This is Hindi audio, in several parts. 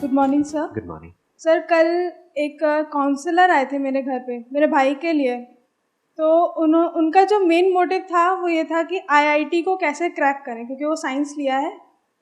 Good morning sir. Good morning sir, कल एक काउंसलर आए थे मेरे घर पे मेरे भाई के लिए। तो उनका जो मेन मोटिव था वो ये था कि आईआईटी को कैसे क्रैक करें, क्योंकि वो साइंस लिया है।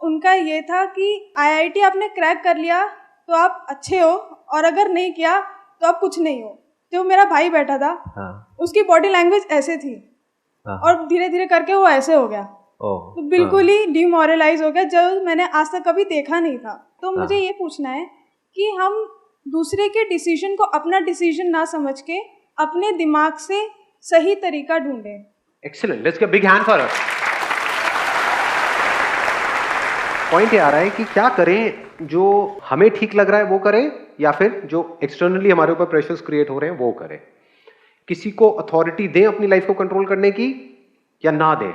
उनका ये था कि आईआईटी आपने क्रैक कर लिया तो आप अच्छे हो, और अगर नहीं किया तो आप कुछ नहीं हो। जो मेरा भाई बैठा था, हाँ, उसकी बॉडी लैंग्वेज ऐसे थी, हाँ, और धीरे धीरे करके वो ऐसे हो गया। ओह, तो बिल्कुल ही डिमोरलाइज हो गया, जो मैंने आज तक कभी देखा नहीं था। तो मुझे हाँ। ये पूछना है कि हम दूसरे के डिसीजन को अपना डिसीजन ना समझ के अपने दिमाग से सही तरीका ढूंढें। Excellent, let's give big hand for her. Point ये आ रहा है कि क्या करें, जो हमें ठीक लग रहा है वो करें, या फिर जो एक्सटर्नली हमारे ऊपर प्रेशर्स क्रिएट हो रहे हैं वो करें। किसी को अथॉरिटी दें अपनी लाइफ को कंट्रोल करने की या ना दें।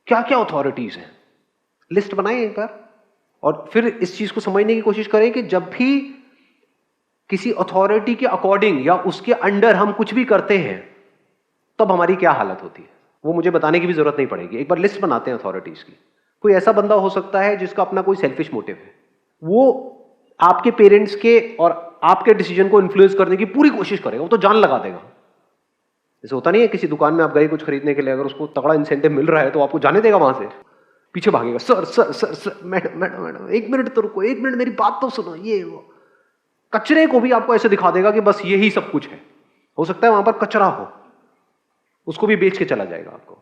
क्या क्या अथॉरिटीज हैं, लिस्ट बनाएं एक बार, और फिर इस चीज को समझने की कोशिश करें कि जब भी किसी अथॉरिटी के अकॉर्डिंग या उसके अंडर हम कुछ भी करते हैं तब हमारी क्या हालत होती है। वो मुझे बताने की भी जरूरत नहीं पड़ेगी, एक बार लिस्ट बनाते हैं अथॉरिटीज की। कोई ऐसा बंदा हो सकता है जिसका अपना कोई सेल्फिश मोटिव है, वो आपके पेरेंट्स के और आपके डिसीजन को इन्फ्लुएंस करने की पूरी कोशिश करेगा, वो तो जान लगा देगा। जैसे होता नहीं है, किसी दुकान में आप गए कुछ खरीदने के लिए, अगर उसको तगड़ा इंसेंटिव मिल रहा है तो आपको जाने देगा, वहां से पीछे भागेगा, sir sir sir sir, madam madam madam, एक मिनट तो रुको, एक मिनट मेरी बात तो सुनो, ये वो। कचरे को भी आपको ऐसे दिखा देगा कि बस यही सब कुछ है। हो सकता है वहां पर कचरा हो, उसको भी बेच के चला जाएगा आपको।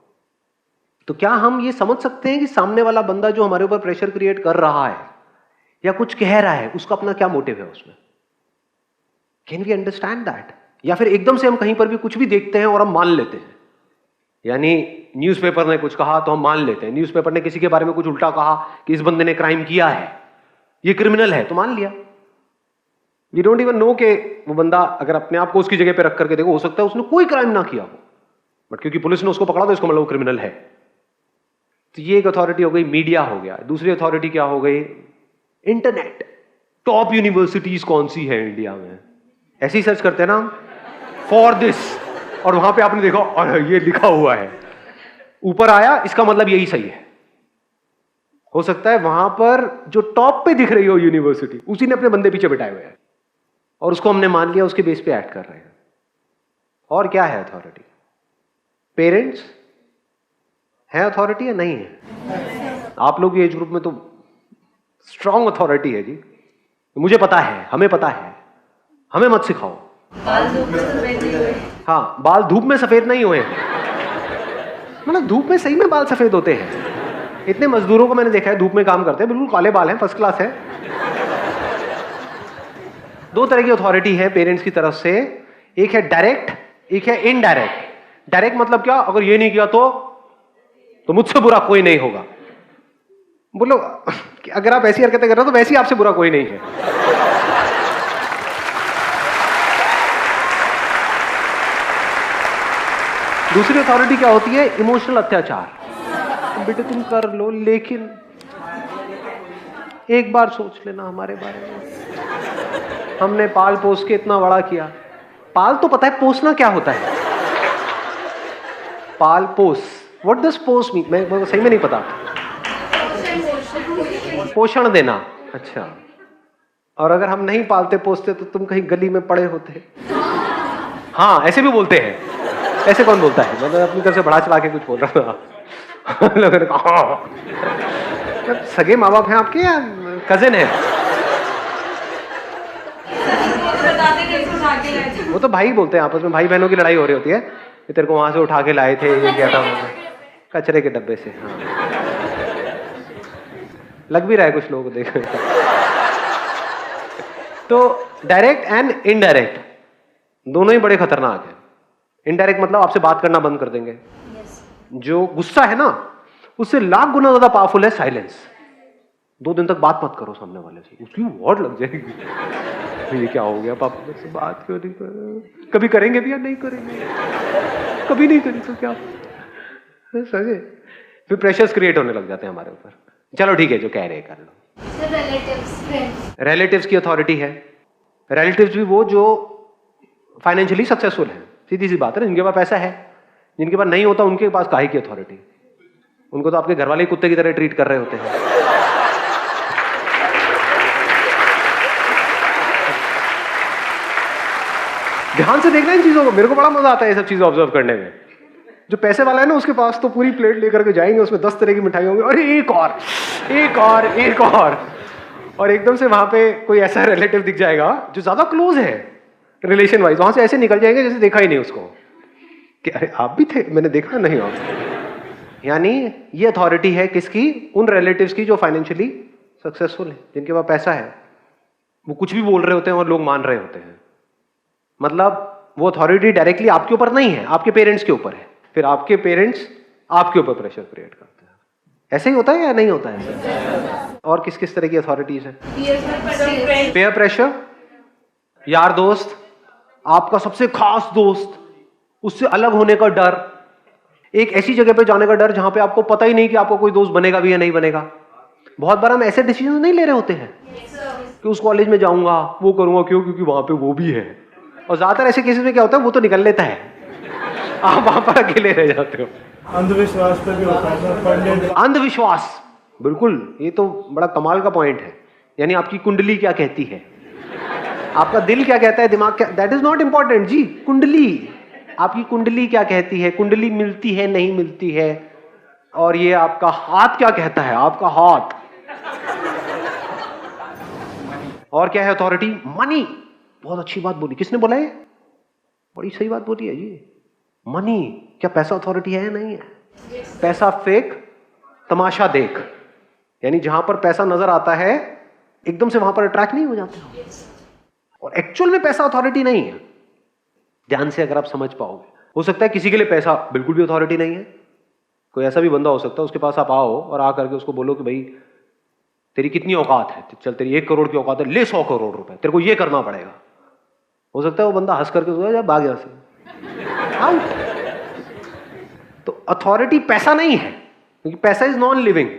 तो क्या हम ये समझ सकते हैं कि सामने वाला बंदा जो हमारे ऊपर प्रेशर क्रिएट कर रहा है या कुछ कह रहा है, उसका अपना क्या मोटिव है उसमें? Can we understand that? या फिर एकदम से हम कहीं पर भी कुछ भी देखते हैं और हम मान लेते हैं, यानी न्यूज़पेपर ने कुछ कहा तो हम मान लेते हैं, न्यूज़पेपर ने किसी के बारे में कुछ उल्टा कहा कि इस बंदे ने क्राइम किया है, ये क्रिमिनल है, तो मान लिया। वी डोंट इवन नो कि वो बंदा अगर अपने आप को उसकी जगह पे रख करके देखो, हो सकता है उसने कोई क्राइम ना किया हो, बट क्योंकि पुलिस ने उसको पकड़ा तो इसको मतलब वो क्रिमिनल है। तो ये एक अथॉरिटी हो गई, मीडिया हो गया। दूसरी अथॉरिटी क्या हो गई? इंटरनेट। टॉप यूनिवर्सिटीज कौन सी है इंडिया में, ऐसे ही सर्च करते हैं ना फॉर दिस, और वहां पे आपने देखा और ये लिखा हुआ है, ऊपर आया, इसका मतलब यही सही है। हो सकता है वहां पर जो टॉप पे दिख रही हो यूनिवर्सिटी, उसी ने अपने बंदे पीछे बिठाए हुए हैं और उसको हमने मान लिया, उसके बेस पे ऐड कर रहे हैं। और क्या है अथॉरिटी? पेरेंट्स है अथॉरिटी या नहीं है? आप लोग एज ग्रुप में तो स्ट्रॉन्ग अथॉरिटी है जी, मुझे पता है, हमें पता है, हमें मत सिखाओ। बाल धूप में सफेद नहीं हुए। हाँ, बाल धूप में सफेद नहीं हुए, मतलब धूप में सही में बाल सफेद होते हैं। इतने मजदूरों को मैंने देखा है धूप में काम करते हैं, बिल्कुल काले बाल हैं, फर्स्ट क्लास है। दो तरह की अथॉरिटी है पेरेंट्स की तरफ से, एक है डायरेक्ट, एक है इनडायरेक्ट। डायरेक्ट मतलब क्या? अगर ये नहीं किया तो मुझसे बुरा कोई नहीं होगा। बोलो, अगर आप ऐसी हरकतें कर रहे हो तो वैसे ही आपसे बुरा कोई नहीं है। दूसरी अथॉरिटी क्या होती है? इमोशनल अत्याचार। बेटे तुम कर लो, लेकिन एक बार सोच लेना हमारे बारे में, हमने पाल पोस के इतना बड़ा किया। पाल तो पता है पोसना क्या होता है, पाल पोस, व्हाट डज पोस मीन? मैं सही में नहीं पता। पोषण देना, अच्छा। और अगर हम नहीं पालते पोसते तो तुम कहीं गली में पड़े होते। हाँ, ऐसे भी बोलते हैं। ऐसे कौन बोलता है? मतलब अपनी तरफ से बढ़ा चढ़ा के कुछ बोल रहा था। लोगों ने कहा सगे माँ बाप हैं आपके या कजिन है? वो तो भाई बोलते हैं, आपस में भाई बहनों की लड़ाई हो रही होती है, कि तेरे को वहां से उठा के लाए थे, ये क्या था कचरे के डब्बे से। हाँ, लग भी रहा है कुछ लोगों को देख। तो डायरेक्ट एंड इनडायरेक्ट दोनों ही बड़े खतरनाक हैं। इनडायरेक्ट मतलब आपसे बात करना बंद कर देंगे। जो गुस्सा है ना, उससे लाख गुना ज्यादा पावरफुल है साइलेंस। 2 दिन तक बात मत करो सामने वाले से, उसकी वर्ड लग जाएगी। ये क्या हो गया पापा, मुझसे बात क्यों नहीं कर रहे? कभी करेंगे भी या नहीं करेंगे? कभी नहीं करें तो क्या सजे? फिर प्रेशर्स क्रिएट होने लग जाते हैं हमारे ऊपर। चलो ठीक है, जो कह रहे हैं कर लो। रिलेटिव्स की अथॉरिटी है। रिलेटिव्स भी वो जो फाइनेंशियली सक्सेसफुल है, सीधी सी बात है, जिनके पास पैसा है। जिनके पास नहीं होता उनके पास काहे की अथॉरिटी? उनको तो आपके घर वाले कुत्ते की तरह ट्रीट कर रहे होते हैं। ध्यान से देखना इन चीजों को, मेरे को बड़ा मजा आता है ये सब चीजें ऑब्जर्व करने में। जो पैसे वाला है ना उसके पास तो पूरी प्लेट लेकर के जाएंगे, उसमें 10 तरह की मिठाई होंगी, अरे एक और एक और एक और एकदम से वहां पे कोई ऐसा रिलेटिव दिख जाएगा जो ज्यादा क्लोज है रिलेशन वाइज, वहां से ऐसे निकल जाएंगे जैसे देखा ही नहीं उसको, कि अरे आप भी थे, मैंने देखा नहीं आप। यानी ये अथॉरिटी है किसकी? उन रिलेटिव्स की जो फाइनेंशियली सक्सेसफुल है, जिनके पास पैसा है। वो कुछ भी बोल रहे होते हैं और लोग मान रहे होते हैं। मतलब वो अथॉरिटी डायरेक्टली आपके ऊपर नहीं है, आपके पेरेंट्स के ऊपर है, फिर आपके पेरेंट्स आपके ऊपर प्रेशर क्रिएट करते हैं। ऐसे ही होता है या नहीं होता है? और किस किस तरह की अथॉरिटीज है? पेयर प्रेशर, यार दोस्त, आपका सबसे खास दोस्त, उससे अलग होने का डर, एक ऐसी जगह पे जाने का डर जहां पे आपको पता ही नहीं कि आपको कोई दोस्त बनेगा भी या नहीं बनेगा। बहुत बार हम ऐसे डिसीजन नहीं ले रहे होते हैं कि उस कॉलेज में जाऊंगा, वो करूंगा, क्यों? क्योंकि वहां पे वो भी है। और ज्यादातर ऐसे केसेस में क्या होता है, वो तो निकल लेता है, आप वहां पर अकेले रह जाते हो। अंधविश्वास पे भी होता है। अंधविश्वास, बिल्कुल, ये तो बड़ा कमाल का पॉइंट है। यानी आपकी कुंडली क्या कहती है, आपका दिल क्या कहता है, दिमाग क्या, दैट इज नॉट इंपॉर्टेंट जी। कुंडली, आपकी कुंडली क्या कहती है, कुंडली मिलती है नहीं मिलती है, और ये आपका हाथ क्या कहता है, आपका हाथ। और क्या है अथॉरिटी? मनी। बहुत अच्छी बात बोली, किसने बोला है? बड़ी सही बात बोली है जी। मनी, क्या पैसा अथॉरिटी है या नहीं है? पैसा फेक, तमाशा देख। यानी जहां पर पैसा नजर आता है एकदम से वहां पर अट्रैक्ट नहीं हो जाते हो, और एक्चुअल में पैसा अथॉरिटी नहीं है। ध्यान से अगर आप समझ पाओगे, हो सकता है किसी के लिए पैसा बिल्कुल भी अथॉरिटी नहीं है। कोई ऐसा भी बंदा हो सकता है, उसके पास आप आओ और आ करके उसको बोलो कि भाई तेरी कितनी औकात है, चल तेरी 1 करोड़ की औकात है, ले 100 करोड़ रुपए, तेरे को ये करना पड़ेगा। हो सकता है वो बंदा हंस करके सोचा भाग यहां से, आउट। तो अथॉरिटी पैसा नहीं है, क्योंकि पैसा इज नॉन लिविंग।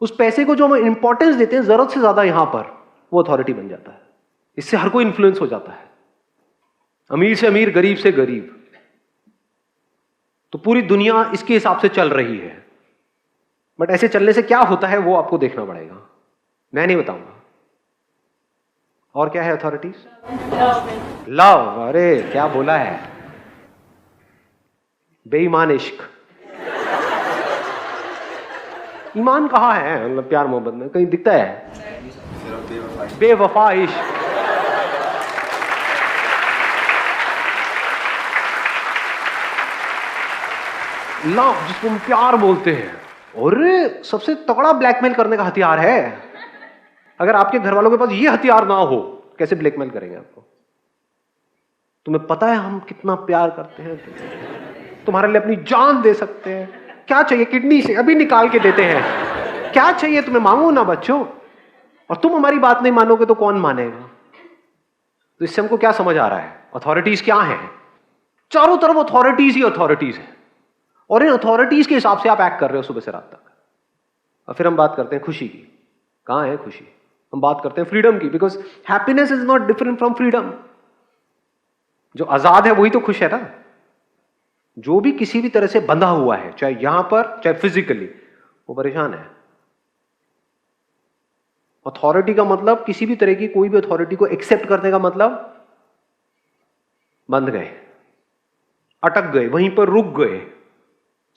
उस पैसे को जो हम इंपॉर्टेंस देते हैं जरूरत से ज्यादा, यहां पर वो अथॉरिटी बन जाता है। इससे हर कोई इन्फ्लुएंस हो जाता है, अमीर से अमीर, गरीब से गरीब। तो पूरी दुनिया इसके हिसाब से चल रही है। बट ऐसे चलने से क्या होता है वो आपको देखना पड़ेगा, मैं नहीं बताऊंगा। और क्या है अथॉरिटीज? लव। अरे क्या बोला है, बेईमान इश्क। ईमान कहाँ है मतलब प्यार मोहब्बत में? कहीं दिखता है? बेवफा इश्क। लव, जिसको हम प्यार बोलते हैं, और सबसे तगड़ा ब्लैकमेल करने का हथियार है। अगर आपके घर वालों के पास ये हथियार ना हो, कैसे ब्लैकमेल करेंगे आपको? तुम्हें पता है हम कितना प्यार करते हैं, तुम्हारे लिए अपनी जान दे सकते हैं, क्या चाहिए किडनी से अभी निकाल के देते हैं, क्या चाहिए तुम्हें, मांगो ना बच्चों। और तुम हमारी बात नहीं मानोगे तो कौन मानेगा? तो इससे हमको क्या समझ आ रहा है, अथॉरिटीज क्या है? चारों तरफ अथॉरिटीज ही अथॉरिटीज है, और इन अथॉरिटीज के हिसाब से आप एक्ट कर रहे हो सुबह से रात तक। और फिर हम बात करते हैं खुशी की। कहां है खुशी? हम बात करते हैं फ्रीडम की, because happiness is not different from freedom. जो आजाद है वही तो खुश है ना। जो भी किसी भी तरह से बंधा हुआ है, चाहे यहां पर चाहे फिजिकली, वो परेशान है। अथॉरिटी का मतलब, किसी भी तरह की कोई भी अथॉरिटी को एक्सेप्ट करने का मतलब, बंध गए, अटक गए, वहीं पर रुक गए,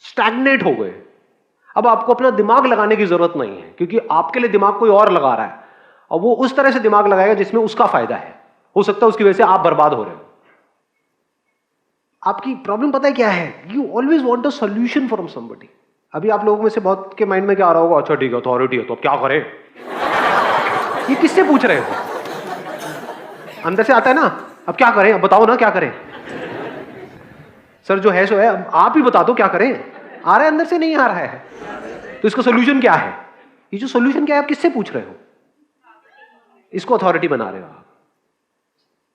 स्टैग्नेट हो गए। अब आपको अपना दिमाग लगाने की जरूरत नहीं है, क्योंकि आपके लिए दिमाग कोई और लगा रहा है, और वो उस तरह से दिमाग लगाएगा जिसमें उसका फायदा है। हो सकता है उसकी वजह से आप बर्बाद हो रहे हो। आपकी प्रॉब्लम पता है क्या है? You always want a solution from somebody. अभी आप लोगों में से बहुत के माइंड में क्या आ रहा होगा, अच्छा ठीक है अथॉरिटी है तो अब क्या करें? ये किससे पूछ रहे हो? अंदर से आता है ना, अब क्या करें, अब बताओ ना क्या करें। सर जो है सो है, अब आप ही बता दो क्या करें। आ रहा है अंदर से, नहीं आ रहा है, तो इसका सोल्यूशन क्या है? ये जो सोल्यूशन क्या है आप किससे पूछ रहे हो? इसको अथॉरिटी बना रहे हो आप।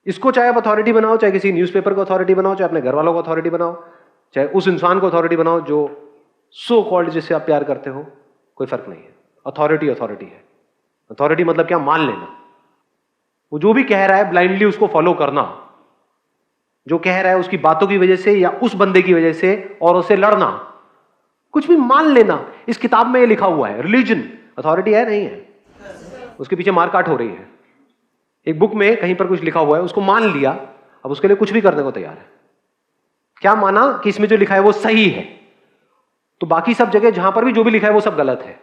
इसको चाहे आप अथॉरिटी बनाओ, चाहे किसी न्यूज़पेपर को अथॉरिटी बनाओ, चाहे अपने घर वालों को अथॉरिटी बनाओ, चाहे उस इंसान को अथॉरिटी बनाओ जो सो कॉल्ड जिससे आप प्यार करते हो, कोई फर्क नहीं है। अथॉरिटी अथॉरिटी है। अथॉरिटी मतलब क्या? मान लेना। वो जो भी कह रहा है ब्लाइंडली उसको फॉलो करना, जो कह रहा है उसकी बातों की वजह से या उस बंदे की वजह से, और उससे लड़ना, कुछ भी मान लेना। इस किताब में ये लिखा हुआ है। रिलीजन अथॉरिटी है नहीं है? उसके पीछे मारकाट हो रही है। एक बुक में कहीं पर कुछ लिखा हुआ है, उसको मान लिया अब उसके लिए कुछ भी करने को तैयार है। क्या माना कि इसमें जो लिखा है वो सही है, तो बाकी सब जगह जहां पर भी जो भी लिखा है वो सब गलत है,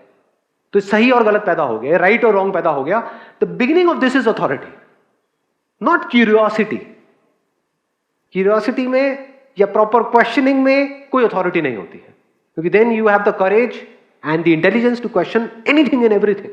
तो सही और गलत पैदा हो गया, राइट और रॉन्ग पैदा हो गया। The beginning of this is authority, not curiosity. Curiosity में या प्रॉपर क्वेश्चनिंग में कोई अथॉरिटी नहीं होती है, क्योंकि then you have the courage and the intelligence to question anything and everything.